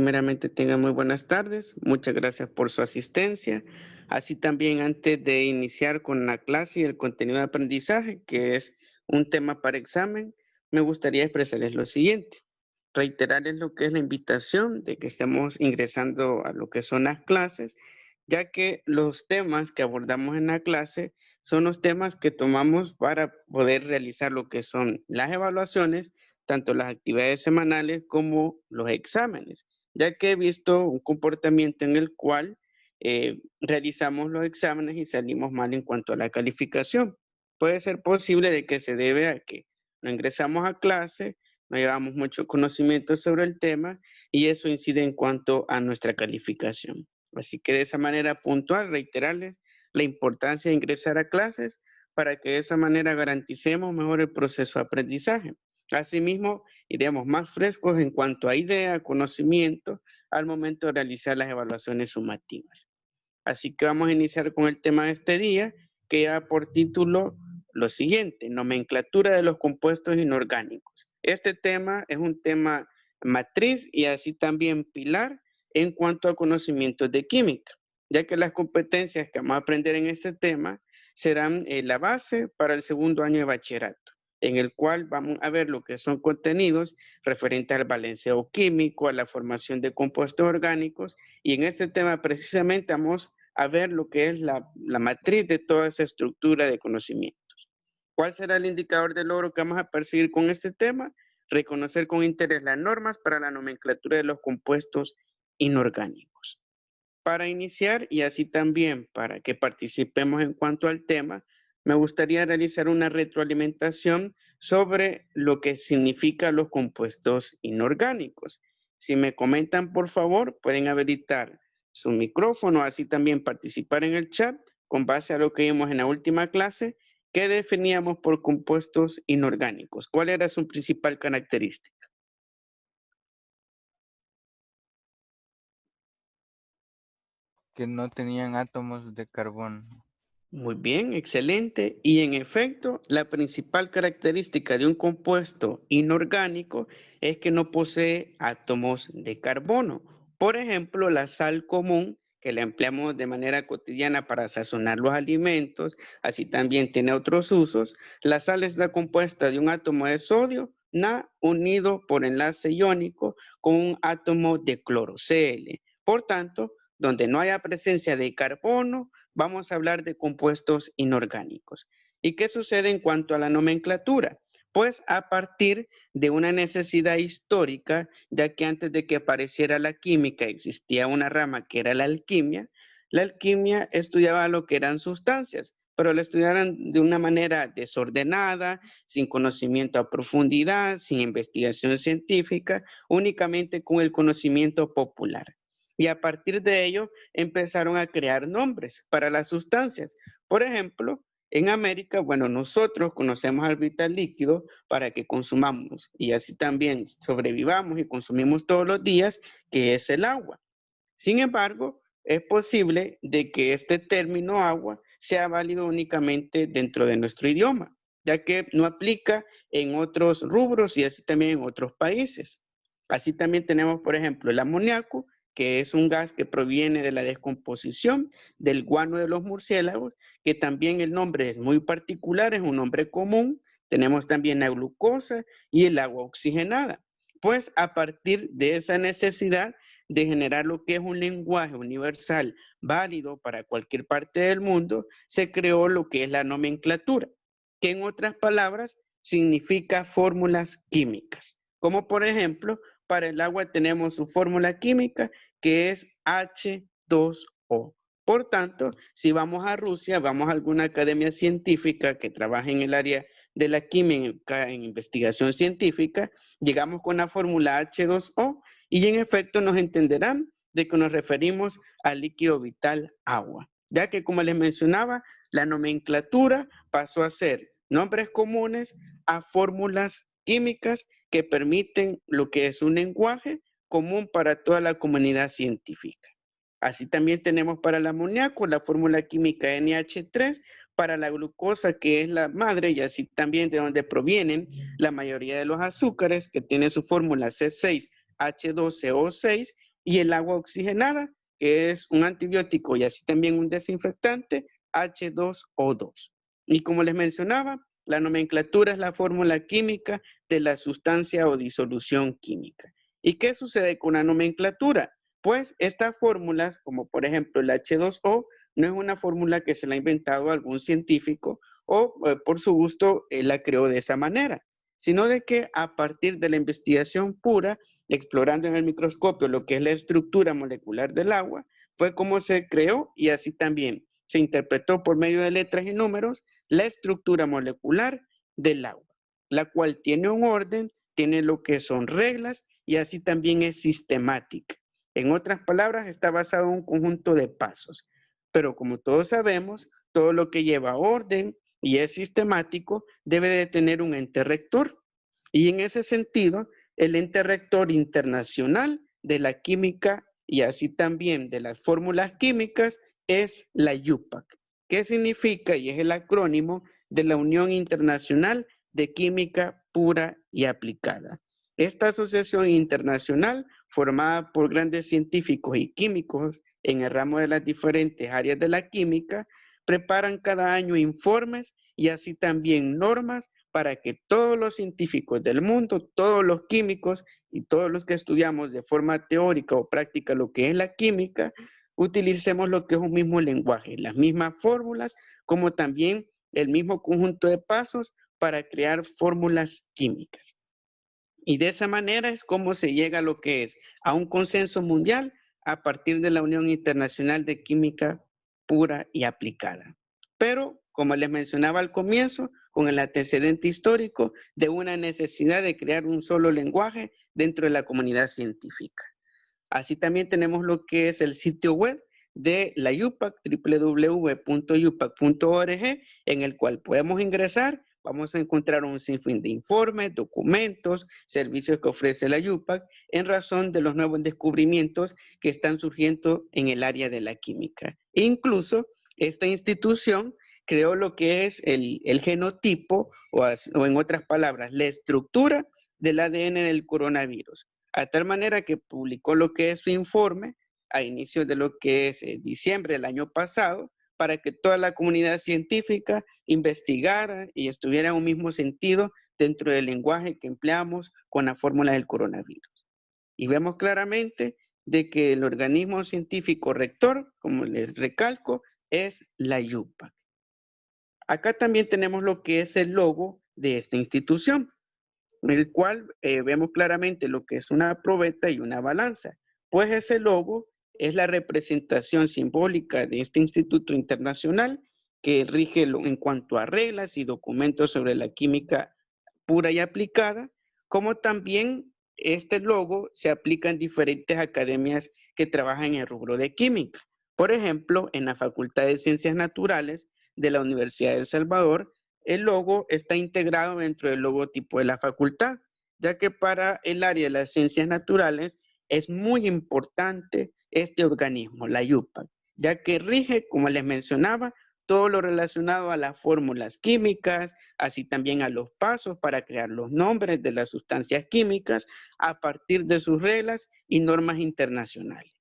Primeramente, tengan muy buenas tardes. Muchas gracias por su asistencia. Así también, antes de iniciar con la clase y el contenido de aprendizaje, que es un tema para examen, me gustaría expresarles lo siguiente. Reiterarles lo que es la invitación de que estemos ingresando a lo que son las clases, ya que los temas que abordamos en la clase son los temas que tomamos para poder realizar lo que son las evaluaciones, tanto las actividades semanales como los exámenes, ya que he visto un comportamiento en el cual realizamos los exámenes y salimos mal en cuanto a la calificación. Puede ser posible de que se debe a que no ingresamos a clase, no llevamos mucho conocimiento sobre el tema y eso incide en cuanto a nuestra calificación. Así que de esa manera puntual, reiterarles la importancia de ingresar a clases para que de esa manera garanticemos mejor el proceso de aprendizaje. Asimismo, iremos más frescos en cuanto a idea, conocimiento, al momento de realizar las evaluaciones sumativas. Así que vamos a iniciar con el tema de este día, que lleva por título lo siguiente: nomenclatura de los compuestos inorgánicos. Este tema es un tema matriz y así también pilar en cuanto a conocimientos de química, ya que las competencias que vamos a aprender en este tema serán la base para el segundo año de bachillerato, en el cual vamos a ver lo que son contenidos referentes al balanceo químico, a la formación de compuestos orgánicos, y en este tema precisamente vamos a ver lo que es la matriz de toda esa estructura de conocimientos. ¿Cuál será el indicador de logro que vamos a perseguir con este tema? Reconocer con interés las normas para la nomenclatura de los compuestos inorgánicos. Para iniciar y así también para que participemos en cuanto al tema, me gustaría realizar una retroalimentación sobre lo que significan los compuestos inorgánicos. Si me comentan, por favor, pueden habilitar su micrófono, así también participar en el chat con base a lo que vimos en la última clase. ¿Qué definíamos por compuestos inorgánicos? ¿Cuál era su principal característica? Que no tenían átomos de carbono. Muy bien, excelente. Y en efecto, la principal característica de un compuesto inorgánico es que no posee átomos de carbono. Por ejemplo, la sal común, que la empleamos de manera cotidiana para sazonar los alimentos, así también tiene otros usos. La sal está compuesta de un átomo de sodio, Na, unido por enlace iónico con un átomo de cloro, Cl. Por tanto, donde no haya presencia de carbono, vamos a hablar de compuestos inorgánicos. ¿Y qué sucede en cuanto a la nomenclatura? Pues a partir de una necesidad histórica, ya que antes de que apareciera la química existía una rama que era la alquimia. La alquimia estudiaba lo que eran sustancias, pero la estudiaban de una manera desordenada, sin conocimiento a profundidad, sin investigación científica, únicamente con el conocimiento popular. Y a partir de ello empezaron a crear nombres para las sustancias. Por ejemplo, en América, bueno, nosotros conocemos al vital líquido para que consumamos y así también sobrevivamos y consumimos todos los días, que es el agua. Sin embargo, es posible de que este término agua sea válido únicamente dentro de nuestro idioma, ya que no aplica en otros rubros y así también en otros países. Así también tenemos, por ejemplo, el amoníaco, que es un gas que proviene de la descomposición del guano de los murciélagos, que también el nombre es muy particular, es un nombre común. Tenemos también la glucosa y el agua oxigenada. Pues a partir de esa necesidad de generar lo que es un lenguaje universal válido para cualquier parte del mundo, se creó lo que es la nomenclatura, que en otras palabras significa fórmulas químicas. Como por ejemplo, para el agua tenemos su fórmula química que es H2O. Por tanto, si vamos a Rusia, vamos a alguna academia científica que trabaje en el área de la química en investigación científica, llegamos con la fórmula H2O y en efecto nos entenderán de que nos referimos al líquido vital agua, ya que como les mencionaba, la nomenclatura pasó a ser nombres comunes a fórmulas químicas que permiten lo que es un lenguaje común para toda la comunidad científica. Así también tenemos para el amoníaco la fórmula química NH3, para la glucosa, que es la madre, y así también de donde provienen la mayoría de los azúcares, que tiene su fórmula C6H12O6, y el agua oxigenada, que es un antibiótico y así también un desinfectante, H2O2. Y como les mencionaba, la nomenclatura es la fórmula química de la sustancia o disolución química. ¿Y qué sucede con la nomenclatura? Pues estas fórmulas, como por ejemplo el H2O, no es una fórmula que se la ha inventado algún científico o por su gusto la creó de esa manera, sino de que a partir de la investigación pura, explorando en el microscopio lo que es la estructura molecular del agua, fue como se creó y así también se interpretó por medio de letras y números la estructura molecular del agua, la cual tiene un orden, tiene lo que son reglas y así también es sistemática. En otras palabras, está basado en un conjunto de pasos. Pero como todos sabemos, todo lo que lleva orden y es sistemático debe de tener un ente rector. Y en ese sentido, el ente rector internacional de la química y así también de las fórmulas químicas es la UPAC, que significa y es el acrónimo de la Unión Internacional de Química Pura y Aplicada. Esta asociación internacional, formada por grandes científicos y químicos en el ramo de las diferentes áreas de la química, preparan cada año informes y así también normas para que todos los científicos del mundo, todos los químicos y todos los que estudiamos de forma teórica o práctica lo que es la química, utilicemos lo que es un mismo lenguaje, las mismas fórmulas, como también el mismo conjunto de pasos para crear fórmulas químicas. Y de esa manera es como se llega a lo que es a un consenso mundial a partir de la Unión Internacional de Química Pura y Aplicada. Pero, como les mencionaba al comienzo, con el antecedente histórico de una necesidad de crear un solo lenguaje dentro de la comunidad científica. Así también tenemos lo que es el sitio web de la UPAC, www.upac.org, en el cual podemos ingresar. Vamos a encontrar un sinfín de informes, documentos, servicios que ofrece la UPAC en razón de los nuevos descubrimientos que están surgiendo en el área de la química. Incluso esta institución creó lo que es el genotipo o en otras palabras, la estructura del ADN del coronavirus, a tal manera que publicó lo que es su informe a inicios de lo que es diciembre del año pasado, para que toda la comunidad científica investigara y estuviera en un mismo sentido dentro del lenguaje que empleamos con la fórmula del coronavirus. Y vemos claramente de que el organismo científico rector, como les recalco, es la UPAC. Acá también tenemos lo que es el logo de esta institución, en el cual vemos claramente lo que es una probeta y una balanza. Pues ese logo es la representación simbólica de este instituto internacional que rige en cuanto a reglas y documentos sobre la química pura y aplicada, como también este logo se aplica en diferentes academias que trabajan en el rubro de química. Por ejemplo, en la Facultad de Ciencias Naturales de la Universidad de El Salvador, el logo está integrado dentro del logotipo de la facultad, ya que para el área de las ciencias naturales es muy importante este organismo, la UPAC, ya que rige, como les mencionaba, todo lo relacionado a las fórmulas químicas, así también a los pasos para crear los nombres de las sustancias químicas a partir de sus reglas y normas internacionales.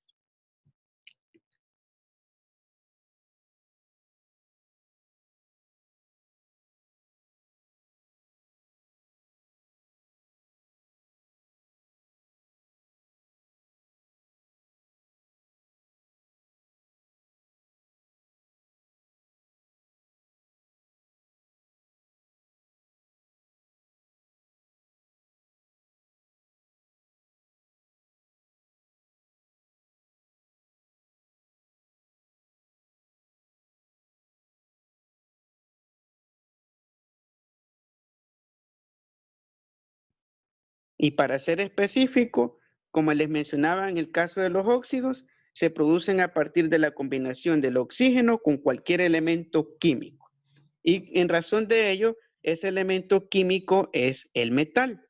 Y para ser específico, como les mencionaba en el caso de los óxidos, se producen a partir de la combinación del oxígeno con cualquier elemento químico. Y en razón de ello, ese elemento químico es el metal.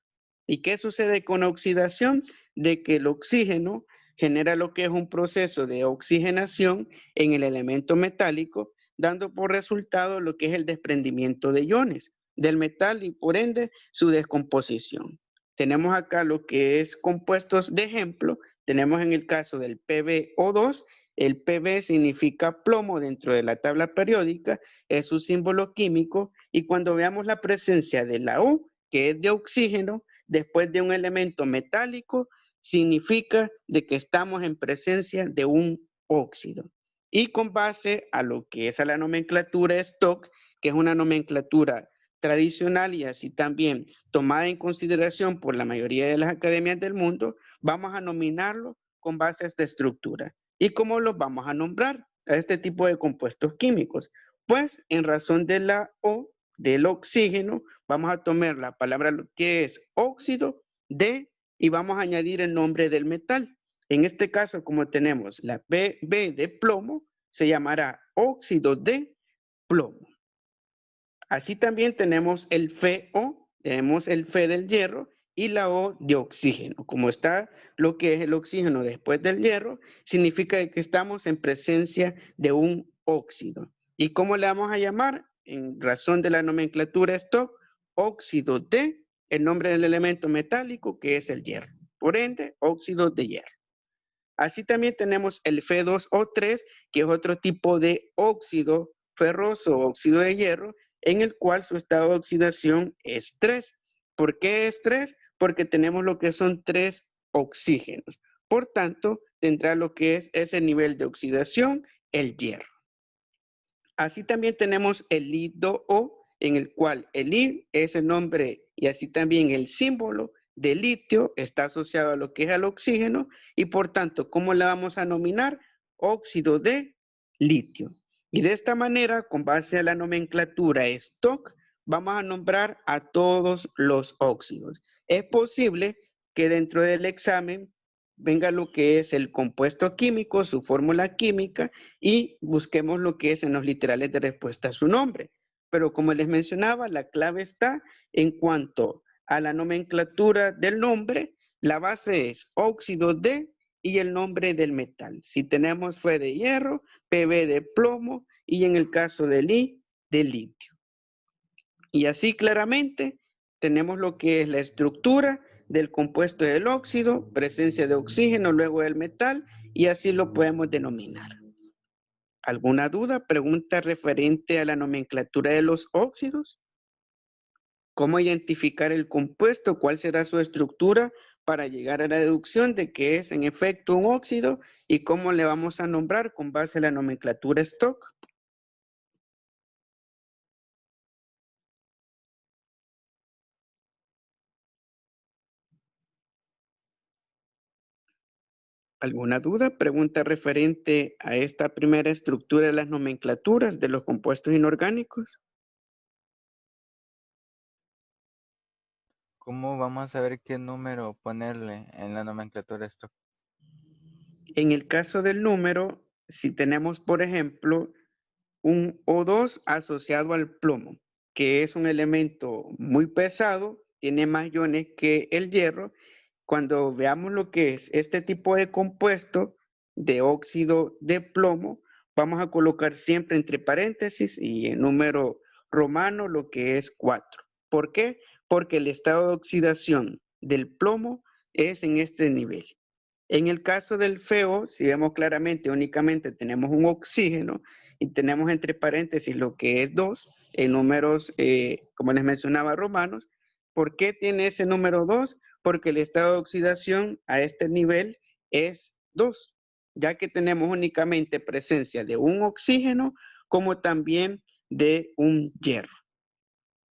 ¿Y qué sucede con oxidación? De que el oxígeno genera lo que es un proceso de oxigenación en el elemento metálico, dando por resultado lo que es el desprendimiento de iones del metal y por ende su descomposición. Tenemos acá lo que es compuestos de ejemplo Tenemos en el caso del PbO2, el Pb significa plomo dentro de la tabla periódica, es su símbolo químico, y cuando veamos la presencia de la O, que es de oxígeno, después de un elemento metálico, significa de que estamos en presencia de un óxido. Y con base a lo que es a la nomenclatura Stock, que es una nomenclatura tradicional y así también tomada en consideración por la mayoría de las academias del mundo, vamos a nominarlo con base a esta estructura. ¿Y cómo los vamos a nombrar a este tipo de compuestos químicos? Pues en razón de la O, del oxígeno, vamos a tomar la palabra que es óxido de y vamos a añadir el nombre del metal. En este caso, como tenemos la B de plomo, se llamará óxido de plomo. Así también tenemos el FeO, tenemos el Fe del hierro y la O de oxígeno. Como está lo que es el oxígeno después del hierro, significa que estamos en presencia de un óxido. ¿Y cómo le vamos a llamar? En razón de la nomenclatura Stock, óxido de, el nombre del elemento metálico que es el hierro. Por ende, óxido de hierro. Así también tenemos el Fe2O3, que es otro tipo de óxido ferroso o óxido de hierro, en el cual su estado de oxidación es 3. ¿Por qué es 3? Porque tenemos lo que son 3 oxígenos. Por tanto, tendrá lo que es ese nivel de oxidación, el hierro. Así también tenemos el Li2O, en el cual el Li es el nombre y así también el símbolo de litio está asociado a lo que es el oxígeno y por tanto, ¿cómo la vamos a nominar? Óxido de litio. Y de esta manera, con base a la nomenclatura Stock, vamos a nombrar a todos los óxidos. Es posible que dentro del examen venga lo que es el compuesto químico, su fórmula química, y busquemos lo que es en los literales de respuesta su nombre. Pero como les mencionaba, la clave está en cuanto a la nomenclatura del nombre, la base es óxido de y el nombre del metal. Si tenemos Fe de hierro, Pb de plomo y en el caso de Li, de litio. Y así claramente tenemos lo que es la estructura del compuesto del óxido, presencia de oxígeno, luego del metal, y así lo podemos denominar. ¿Alguna duda, pregunta referente a la nomenclatura de los óxidos? ¿Cómo identificar el compuesto? ¿Cuál será su estructura para llegar a la deducción de que es en efecto un óxido? ¿Y cómo le vamos a nombrar con base a la nomenclatura Stock? ¿Alguna duda? Pregunta referente a esta primera estructura de las nomenclaturas de los compuestos inorgánicos. ¿Cómo vamos a saber qué número ponerle en la nomenclatura Stock? En el caso del número, si tenemos, por ejemplo, un O2 asociado al plomo, que es un elemento muy pesado, tiene más iones que el hierro. Cuando veamos lo que es este tipo de compuesto de óxido de plomo, vamos a colocar siempre entre paréntesis y en número romano lo que es 4. ¿Por qué? Porque el estado de oxidación del plomo es en este nivel. En el caso del FeO, si vemos claramente, únicamente tenemos un oxígeno y tenemos entre paréntesis lo que es 2 en números, como les mencionaba, romanos. ¿Por qué tiene ese número 2? Porque el estado de oxidación a este nivel es 2, ya que tenemos únicamente presencia de un oxígeno como también de un hierro.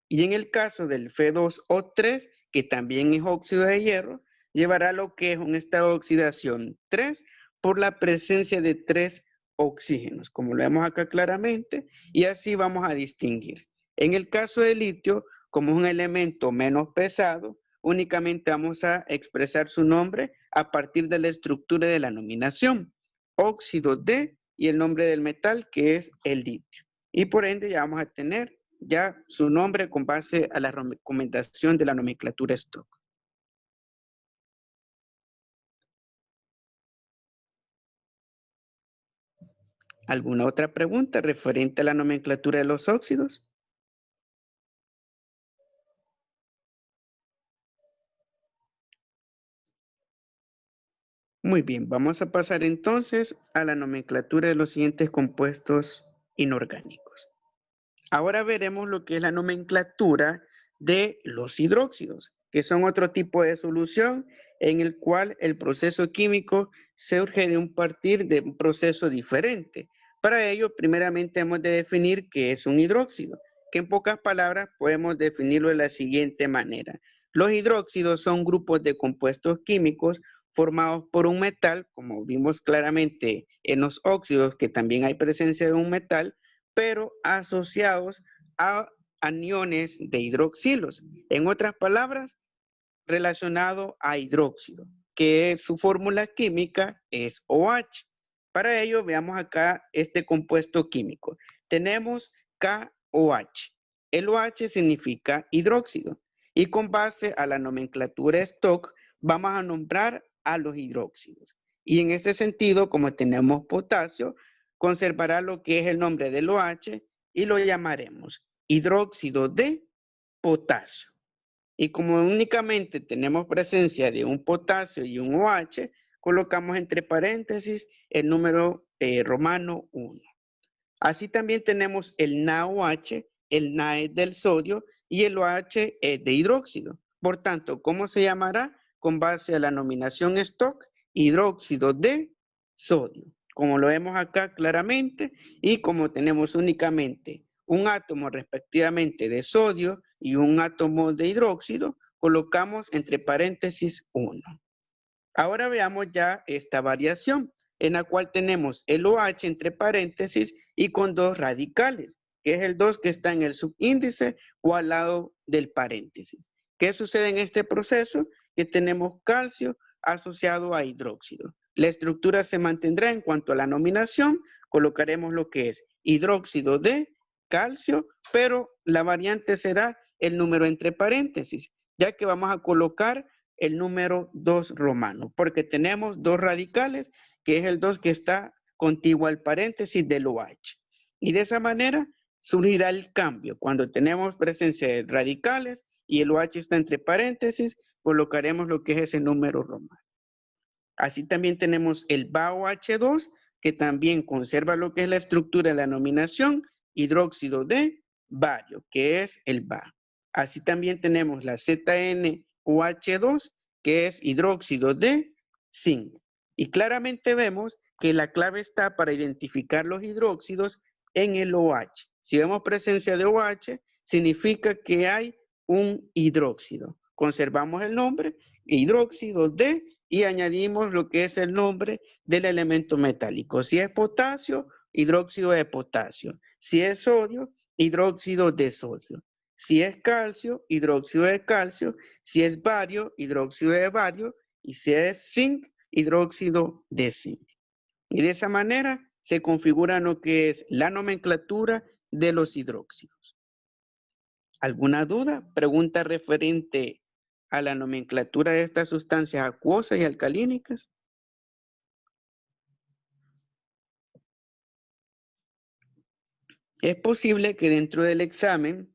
Y en el caso del Fe2O3, que también es óxido de hierro, llevará lo que es un estado de oxidación 3 por la presencia de 3 oxígenos, como lo vemos acá claramente, y así vamos a distinguir. En el caso del litio, como es un elemento menos pesado, únicamente vamos a expresar su nombre a partir de la estructura de la nominación, óxido de y el nombre del metal que es el litio. Y por ende ya vamos a tener ya su nombre con base a la recomendación de la nomenclatura Stock. ¿Alguna otra pregunta referente a la nomenclatura de los óxidos? Muy bien, vamos a pasar entonces a la nomenclatura de los siguientes compuestos inorgánicos. Ahora veremos lo que es la nomenclatura de los hidróxidos, que son otro tipo de solución en el cual el proceso químico surge de partir de un proceso diferente. Para ello, primeramente hemos de definir qué es un hidróxido, que en pocas palabras podemos definirlo de la siguiente manera. Los hidróxidos son grupos de compuestos químicos formados por un metal, como vimos claramente en los óxidos, que también hay presencia de un metal, pero asociados a aniones de hidroxilos. En otras palabras, relacionado a hidróxido, que su fórmula química es OH. Para ello, veamos acá este compuesto químico. Tenemos KOH. El OH significa hidróxido. Y con base a la nomenclatura Stock, vamos a nombrar a los hidróxidos. Y en este sentido, como tenemos potasio, conservará lo que es el nombre del OH y lo llamaremos hidróxido de potasio. Y como únicamente tenemos presencia de un potasio y un OH, colocamos entre paréntesis el número romano 1. Así también tenemos el NaOH, el Na es del sodio y el OH es de hidróxido. Por tanto, ¿cómo se llamará? Con base a la nominación Stock, hidróxido de sodio. Como lo vemos acá claramente y como tenemos únicamente un átomo respectivamente de sodio y un átomo de hidróxido, colocamos entre paréntesis 1. Ahora veamos ya esta variación en la cual tenemos el OH entre paréntesis y con dos radicales, que es el 2 que está en el subíndice o al lado del paréntesis. ¿Qué sucede en este proceso? Que tenemos calcio asociado a hidróxido. La estructura se mantendrá en cuanto a la nominación, colocaremos lo que es hidróxido de calcio, pero la variante será el número entre paréntesis, ya que vamos a colocar el número 2 romano, porque tenemos dos radicales, que es el 2 que está contiguo al paréntesis del OH. Y de esa manera surgirá el cambio. Cuando tenemos presencia de radicales y el OH está entre paréntesis, colocaremos lo que es ese número romano. Así también tenemos el BaOH2, que también conserva lo que es la estructura de la nominación, hidróxido de bario, que es el Ba. Así también tenemos la ZnOH2, que es hidróxido de zinc. Y claramente vemos que la clave está para identificar los hidróxidos en el OH. Si vemos presencia de OH, significa que hay un hidróxido. Conservamos el nombre, hidróxido de, y añadimos lo que es el nombre del elemento metálico. Si es potasio, hidróxido de potasio. Si es sodio, hidróxido de sodio. Si es calcio, hidróxido de calcio. Si es bario, hidróxido de bario. Y si es zinc, hidróxido de zinc. Y de esa manera se configura lo que es la nomenclatura de los hidróxidos. ¿Alguna duda? Pregunta referente a la nomenclatura de estas sustancias acuosas y alcalínicas. Es posible que dentro del examen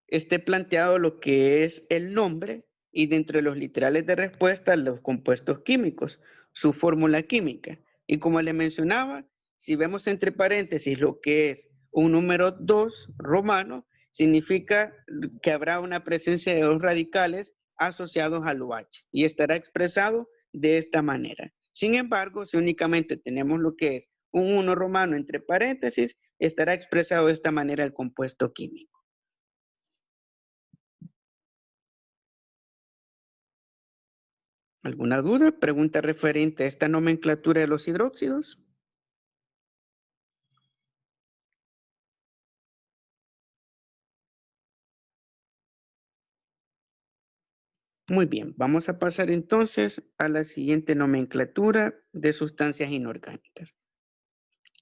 esté planteado lo que es el nombre y dentro de los literales de respuesta los compuestos químicos, su fórmula química. Y como le mencionaba, si vemos entre paréntesis lo que es un número 2 romano, significa que habrá una presencia de dos radicales asociados al OH y estará expresado de esta manera. Sin embargo, si únicamente tenemos lo que es un 1 romano entre paréntesis, estará expresado de esta manera el compuesto químico. ¿Alguna duda? Pregunta referente a esta nomenclatura de los hidróxidos. Muy bien, vamos a pasar entonces a la siguiente nomenclatura de sustancias inorgánicas.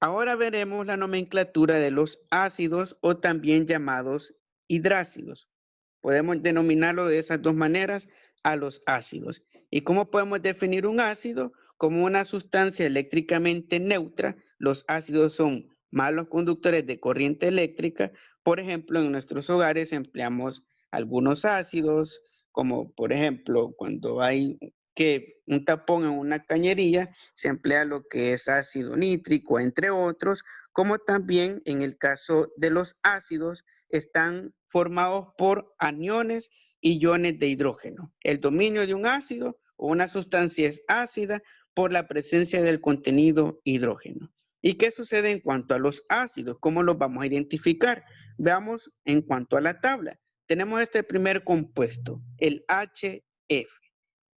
Ahora veremos la nomenclatura de los ácidos o también llamados hidrácidos. Podemos denominarlo de esas dos maneras a los ácidos. ¿Y cómo podemos definir un ácido? Como una sustancia eléctricamente neutra. Los ácidos son malos conductores de corriente eléctrica. Por ejemplo, en nuestros hogares empleamos algunos ácidos, como por ejemplo cuando hay que un tapón en una cañería se emplea lo que es ácido nítrico, entre otros, como también en el caso de los ácidos están formados por aniones y iones de hidrógeno. El dominio de un ácido o una sustancia es ácida por la presencia del contenido hidrógeno. ¿Y qué sucede en cuanto a los ácidos? ¿Cómo los vamos a identificar? Veamos en cuanto a la tabla. Tenemos este primer compuesto, el HF.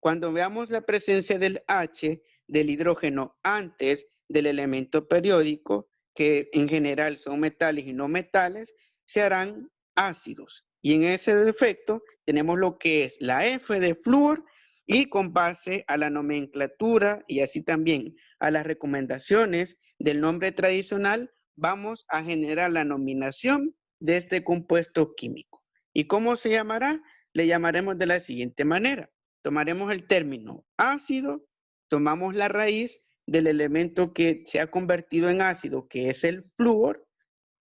Cuando veamos la presencia del H, del hidrógeno antes del elemento periódico, que en general son metales y no metales, se harán ácidos. Y en ese defecto tenemos lo que es la F de flúor y con base a la nomenclatura y así también a las recomendaciones del nombre tradicional, vamos a generar la nominación de este compuesto químico. ¿Y cómo se llamará? Le llamaremos de la siguiente manera. Tomaremos el término ácido, tomamos la raíz del elemento que se ha convertido en ácido, que es el flúor,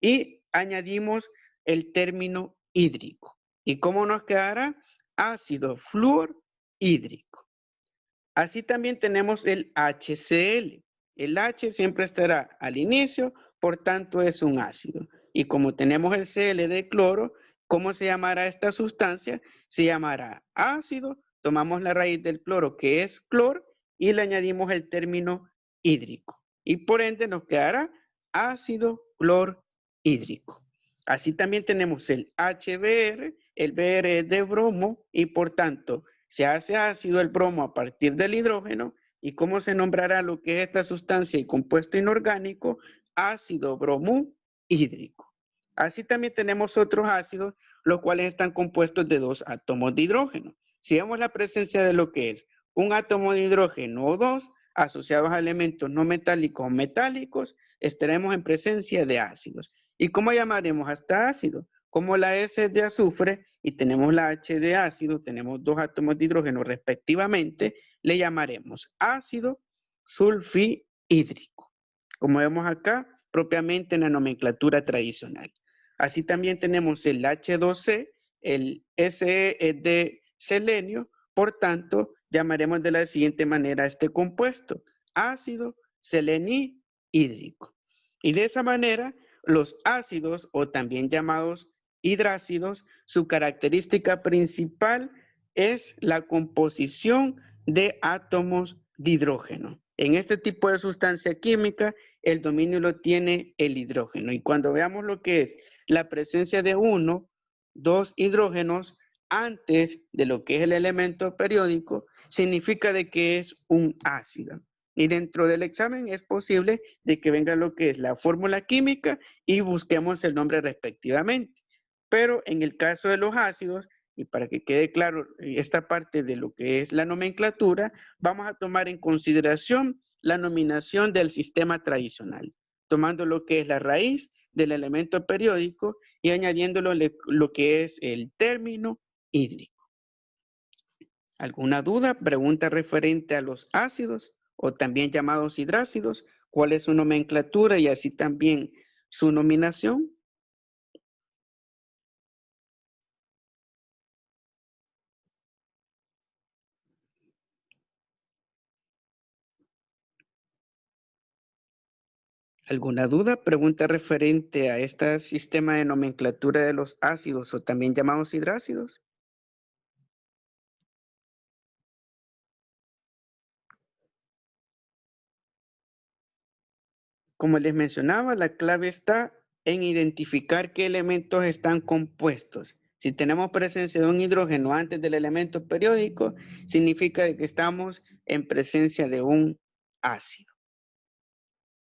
y añadimos el término hídrico. ¿Y cómo nos quedará? Ácido flúor hídrico. Así también tenemos el HCl. El H siempre estará al inicio, por tanto es un ácido. Y como tenemos el Cl de cloro, ¿cómo se llamará esta sustancia? Se llamará ácido. Tomamos la raíz del cloro, que es clor, y le añadimos el término hídrico. Y por ende nos quedará ácido clorhídrico. Así también tenemos el HBr, el Br es de bromo, y por tanto se hace ácido el bromo a partir del hidrógeno. ¿Y cómo se nombrará lo que es esta sustancia y compuesto inorgánico? Ácido bromohídrico. Así también tenemos otros ácidos, los cuales están compuestos de dos átomos de hidrógeno. Si vemos la presencia de lo que es un átomo de hidrógeno o dos, asociados a elementos no metálicos o metálicos, estaremos en presencia de ácidos. ¿Y cómo llamaremos a este ácido? Como la S es de azufre y tenemos la H de ácido, tenemos dos átomos de hidrógeno respectivamente, le llamaremos ácido sulfihídrico. Como vemos acá, propiamente en la nomenclatura tradicional. Así también tenemos el H2C, el Se es de selenio, por tanto, llamaremos de la siguiente manera a este compuesto, ácido selenihídrico. Y de esa manera, los ácidos, o también llamados hidrácidos, su característica principal es la composición de átomos de hidrógeno. En este tipo de sustancia química, el dominio lo tiene el hidrógeno. Y cuando veamos lo que es la presencia de uno, dos hidrógenos antes de lo que es el elemento periódico, significa de que es un ácido. Y dentro del examen es posible de que venga lo que es la fórmula química y busquemos el nombre respectivamente. Pero en el caso de los ácidos, y para que quede claro esta parte de lo que es la nomenclatura, vamos a tomar en consideración la nominación del sistema tradicional, tomando lo que es la raíz del elemento periódico y añadiéndolo lo que es el término hídrico. ¿Alguna duda, pregunta referente a los ácidos o también llamados hidrácidos? ¿Cuál es su nomenclatura y así también su nominación? ¿Alguna duda, pregunta referente a este sistema de nomenclatura de los ácidos o también llamados hidrácidos? Como les mencionaba, la clave está en identificar qué elementos están compuestos. Si tenemos presencia de un hidrógeno antes del elemento periódico, significa que estamos en presencia de un ácido.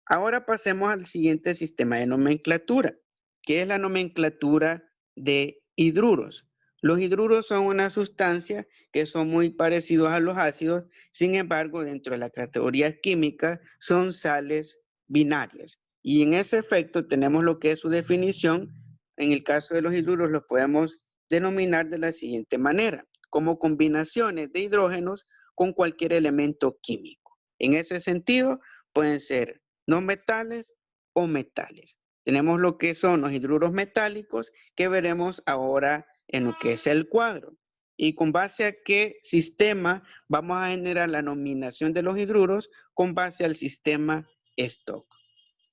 Ahora pasemos al siguiente sistema de nomenclatura, que es la nomenclatura de hidruros. Los hidruros son una sustancia que son muy parecidos a los ácidos, sin embargo, dentro de la categoría química son sales binarias. Y en ese efecto tenemos lo que es su definición. En el caso de los hidruros los podemos denominar de la siguiente manera, como combinaciones de hidrógenos con cualquier elemento químico. En ese sentido, pueden ser no metales o metales. Tenemos lo que son los hidruros metálicos que veremos ahora en lo que es el cuadro. y con base a qué sistema vamos a generar la nominación de los hidruros con base al sistema Stock.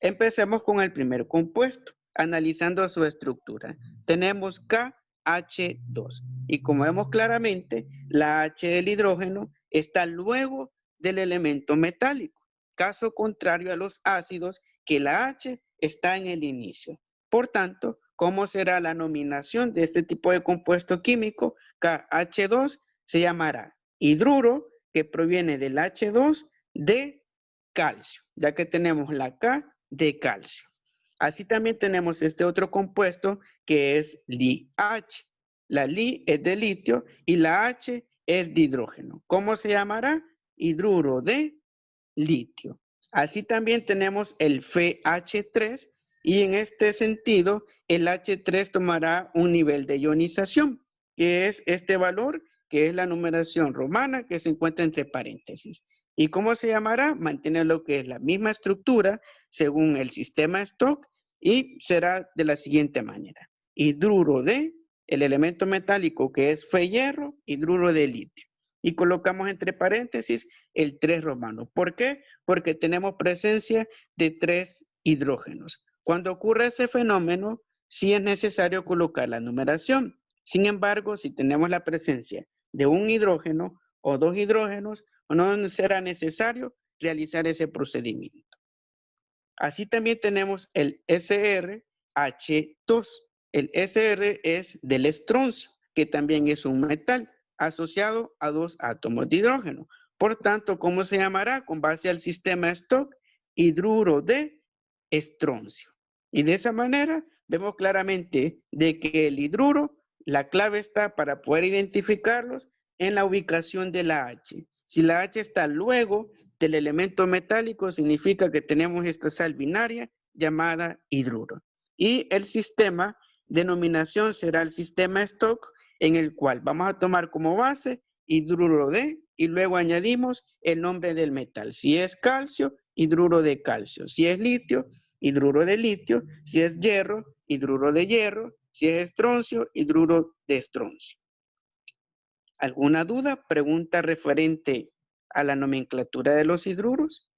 Empecemos con el primer compuesto, analizando su estructura. Tenemos KH2 y como vemos claramente, la H del hidrógeno está luego del elemento metálico, caso contrario a los ácidos que la H está en el inicio. Por tanto, ¿cómo será la nominación de este tipo de compuesto químico? KH2 se llamará hidruro, que proviene del H2 de calcio, ya que tenemos la K de calcio. Así también tenemos este otro compuesto que es LiH. La Li es de litio y la H es de hidrógeno. ¿Cómo se llamará? Hidruro de litio. Así también tenemos el FH3 y en este sentido el H3 tomará un nivel de ionización, que es este valor, que es la numeración romana que se encuentra entre paréntesis. ¿Y cómo se llamará? Mantiene lo que es la misma estructura según el sistema Stock y será de la siguiente manera. Hidruro de el elemento metálico que es Fe hierro, hidruro de litio. Y colocamos entre paréntesis el 3 romano. ¿Por qué? Porque tenemos presencia de 3 hidrógenos. Cuando ocurre ese fenómeno, sí es necesario colocar la numeración. Sin embargo, si tenemos la presencia de un hidrógeno o 2 hidrógenos, no será necesario realizar ese procedimiento. Así también tenemos el SrH2. El Sr es del estroncio, que también es un metal asociado a 2 átomos de hidrógeno. Por tanto, ¿cómo se llamará? Con base al sistema Stock, hidruro de estroncio. Y de esa manera vemos claramente de que el hidruro, la clave está para poder identificarlos en la ubicación de la H. Si la H está luego del elemento metálico, significa que tenemos esta sal binaria llamada hidruro. Y el sistema de denominación será el sistema Stock, en el cual vamos a tomar como base hidruro de y luego añadimos el nombre del metal. Si es calcio, hidruro de calcio. Si es litio, hidruro de litio. Si es hierro, hidruro de hierro. Si es estroncio, hidruro de estroncio. ¿Alguna duda? Pregunta referente a la nomenclatura de los hidruros.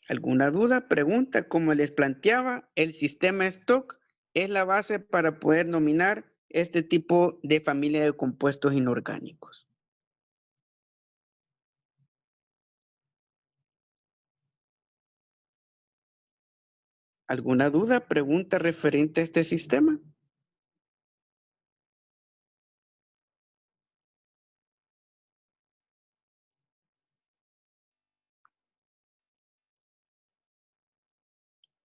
¿Alguna duda? Pregunta. Como les planteaba, el sistema Stock es la base para poder nominar este tipo de familia de compuestos inorgánicos. ¿Alguna duda? Pregunta referente a este sistema.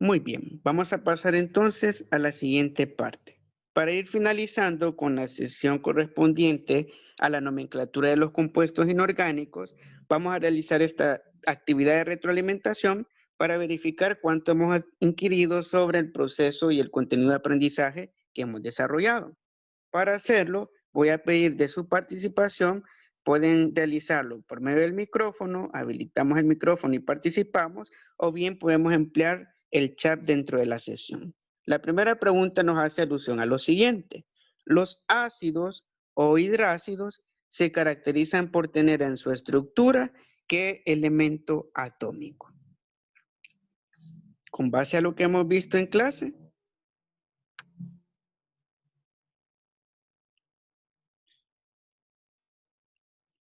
Muy bien, vamos a pasar entonces a la siguiente parte. Para ir finalizando con la sesión correspondiente a la nomenclatura de los compuestos inorgánicos, vamos a realizar esta actividad de retroalimentación para verificar cuánto hemos inquirido sobre el proceso y el contenido de aprendizaje que hemos desarrollado. Para hacerlo, voy a pedir de su participación. Pueden realizarlo por medio del micrófono, habilitamos el micrófono y participamos, o bien podemos emplear el chat dentro de la sesión. La primera pregunta nos hace alusión a lo siguiente. Los ácidos o hidrácidos se caracterizan por tener en su estructura ¿qué elemento atómico? Con base a lo que hemos visto en clase,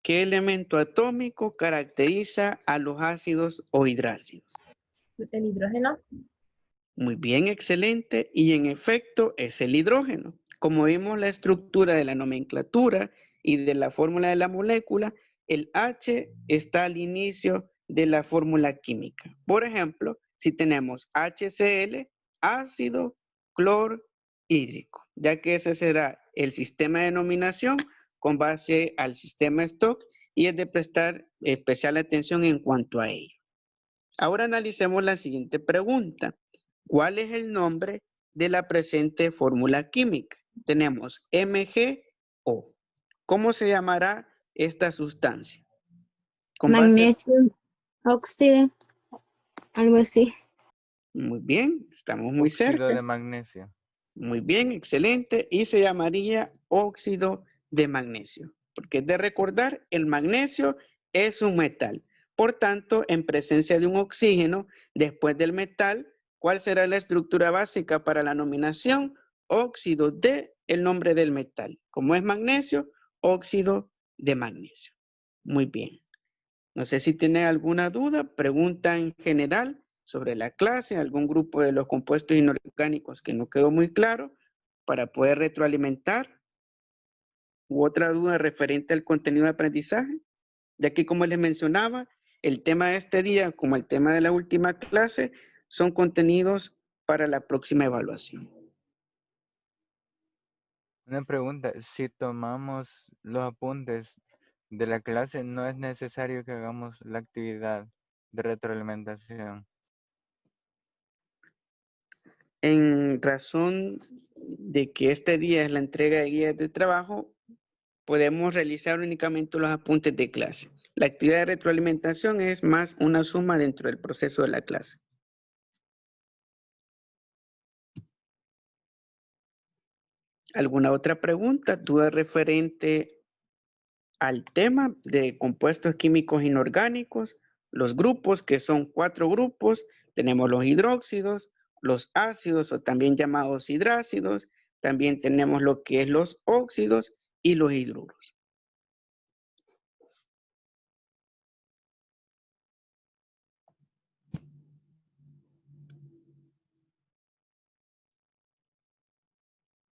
¿qué elemento atómico caracteriza a los ácidos o hidrácidos? El hidrógeno. Muy bien, excelente. Y en efecto es el hidrógeno. Como vimos la estructura de la nomenclatura y de la fórmula de la molécula, el H está al inicio de la fórmula química. Por ejemplo, si tenemos HCl, ácido clorhídrico, ya que ese será el sistema de denominación con base al sistema Stock y es de prestar especial atención en cuanto a ello. Ahora analicemos la siguiente pregunta. ¿Cuál es el nombre de la presente fórmula química? Tenemos MgO. ¿Cómo se llamará esta sustancia? Magnesio óxido, algo así. Muy bien, estamos muy Óxido cerca. de magnesio. Muy bien, excelente. Y se llamaría óxido de magnesio. Porque es de recordar, el magnesio es un metal. Por tanto, en presencia de un oxígeno, después del metal, ¿cuál será la estructura básica para la nominación? Óxido de el nombre del metal. Como es magnesio, óxido de magnesio. Muy bien. No sé si tienen alguna duda, pregunta en general sobre la clase, algún grupo de los compuestos inorgánicos que no quedó muy claro para poder retroalimentar, u otra duda referente al contenido de aprendizaje, ya que como les mencionaba, el tema de este día, como el tema de la última clase, son contenidos para la próxima evaluación. Una pregunta, si tomamos los apuntes de la clase, no es necesario que hagamos la actividad de retroalimentación. En razón de que este día es la entrega de guías de trabajo, podemos realizar únicamente los apuntes de clase. La actividad de retroalimentación es más una suma dentro del proceso de la clase. ¿Alguna otra pregunta? ¿Duda referente al tema de compuestos químicos inorgánicos? Los grupos, que son 4 grupos, tenemos los hidróxidos, los ácidos o también llamados hidrácidos, también tenemos lo que es los óxidos y los hidruros.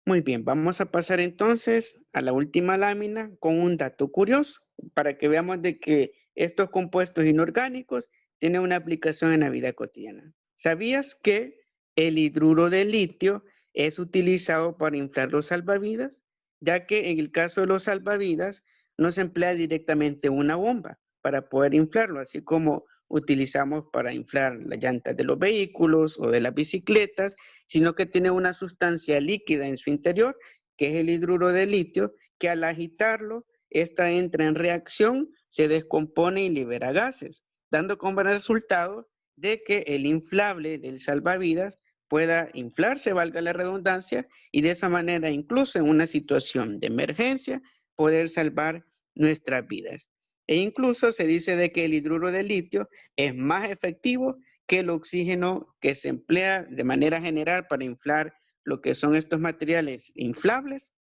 Muy bien, vamos a pasar entonces a la última lámina con un dato curioso para que veamos de que estos compuestos inorgánicos tienen una aplicación en la vida cotidiana. ¿Sabías que el hidruro de litio es utilizado para inflar los salvavidas? Ya que en el caso de los salvavidas no se emplea directamente una bomba para poder inflarlo, así como utilizamos para inflar las llantas de los vehículos o de las bicicletas, sino que tiene una sustancia líquida en su interior, que es el hidruro de litio, que al agitarlo, esta entra en reacción, se descompone y libera gases, dando como resultado de que el inflable del salvavidas pueda inflarse, valga la redundancia, y de esa manera, incluso en una situación de emergencia, poder salvar nuestras vidas. E incluso se dice de que el hidruro de litio es más efectivo que el oxígeno que se emplea de manera general para inflar lo que son estos materiales inflables,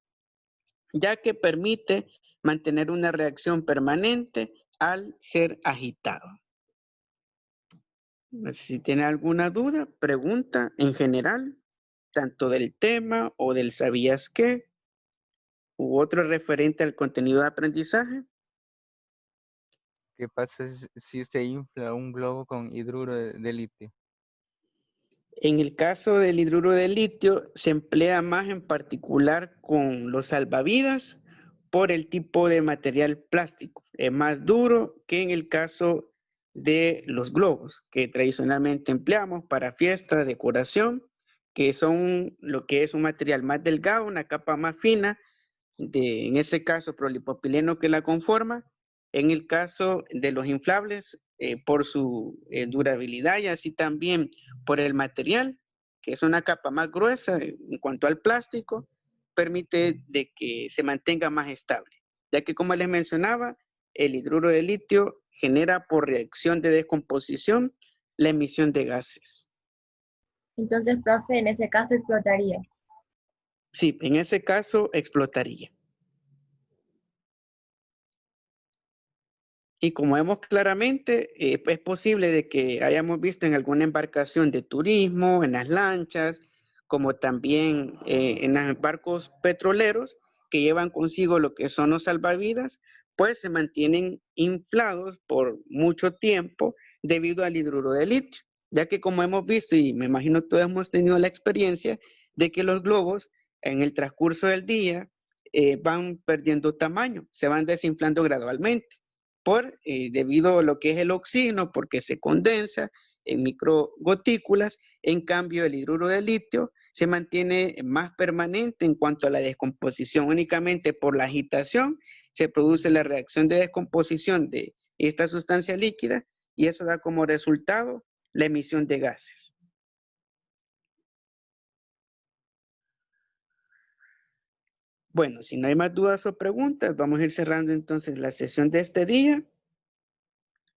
ya que permite mantener una reacción permanente al ser agitado. Si tiene alguna duda, pregunta en general, tanto del tema o del sabías qué, u otro referente al contenido de aprendizaje. ¿Qué pasa si se infla un globo con hidruro de litio? En el caso del hidruro de litio, se emplea más en particular con los salvavidas por el tipo de material plástico. Es más duro que en el caso de los globos, que tradicionalmente empleamos para fiestas, decoración, que son lo que es un material más delgado, una capa más fina, en este caso polipropileno que la conforma. En el caso de los inflables, por su durabilidad y así también por el material, que es una capa más gruesa en cuanto al plástico, permite de que se mantenga más estable, ya que como les mencionaba, el hidruro de litio genera por reacción de descomposición la emisión de gases. Entonces, profe, en ese caso explotaría. Sí, en ese caso explotaría. Y como vemos claramente, es posible de que hayamos visto en alguna embarcación de turismo, en las lanchas, como también en los barcos petroleros que llevan consigo lo que son los salvavidas, pues se mantienen inflados por mucho tiempo debido al hidruro de litio, ya que como hemos visto, y me imagino todos hemos tenido la experiencia, de que los globos en el transcurso del día van perdiendo tamaño, se van desinflando gradualmente debido a lo que es el oxígeno, porque se condensa en microgotículas. En cambio, el hidruro de litio se mantiene más permanente en cuanto a la descomposición. Únicamente por la agitación se produce la reacción de descomposición de esta sustancia líquida y eso da como resultado la emisión de gases. Bueno, si no hay más dudas o preguntas, vamos a ir cerrando entonces la sesión de este día.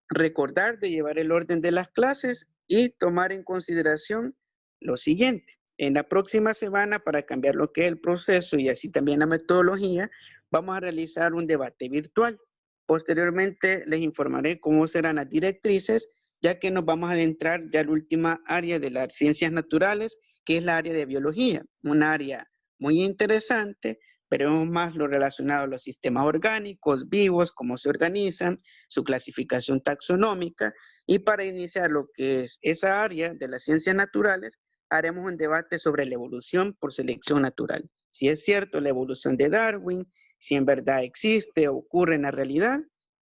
Recordar de llevar el orden de las clases y tomar en consideración lo siguiente. En la próxima semana, para cambiar lo que es el proceso y así también la metodología, vamos a realizar un debate virtual. Posteriormente les informaré cómo serán las directrices, ya que nos vamos a adentrar ya a la última área de las ciencias naturales, que es la área de biología, un área muy interesante, pero más lo relacionado a los sistemas orgánicos, vivos, cómo se organizan, su clasificación taxonómica, y para iniciar lo que es esa área de las ciencias naturales, haremos un debate sobre la evolución por selección natural. Si es cierto la evolución de Darwin, si en verdad existe o ocurre en la realidad,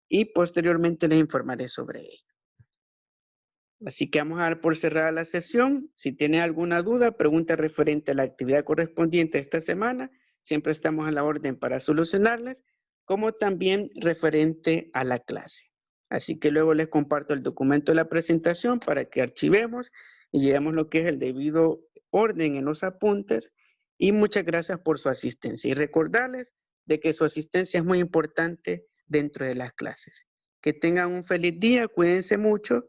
y posteriormente les informaré sobre ello. Así que vamos a dar por cerrada la sesión. Si tiene alguna duda, pregunta referente a la actividad correspondiente esta semana, siempre estamos a la orden para solucionarles, como también referente a la clase. Así que luego les comparto el documento de la presentación para que archivemos y llevemos lo que es el debido orden en los apuntes. Y muchas gracias por su asistencia. Y recordarles de que su asistencia es muy importante dentro de las clases. Que tengan un feliz día, cuídense mucho.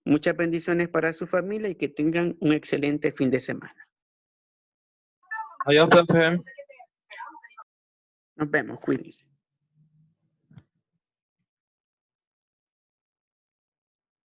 Muchas bendiciones para su familia y que tengan un excelente fin de semana. Adiós, profe. Nos vemos, cuídense.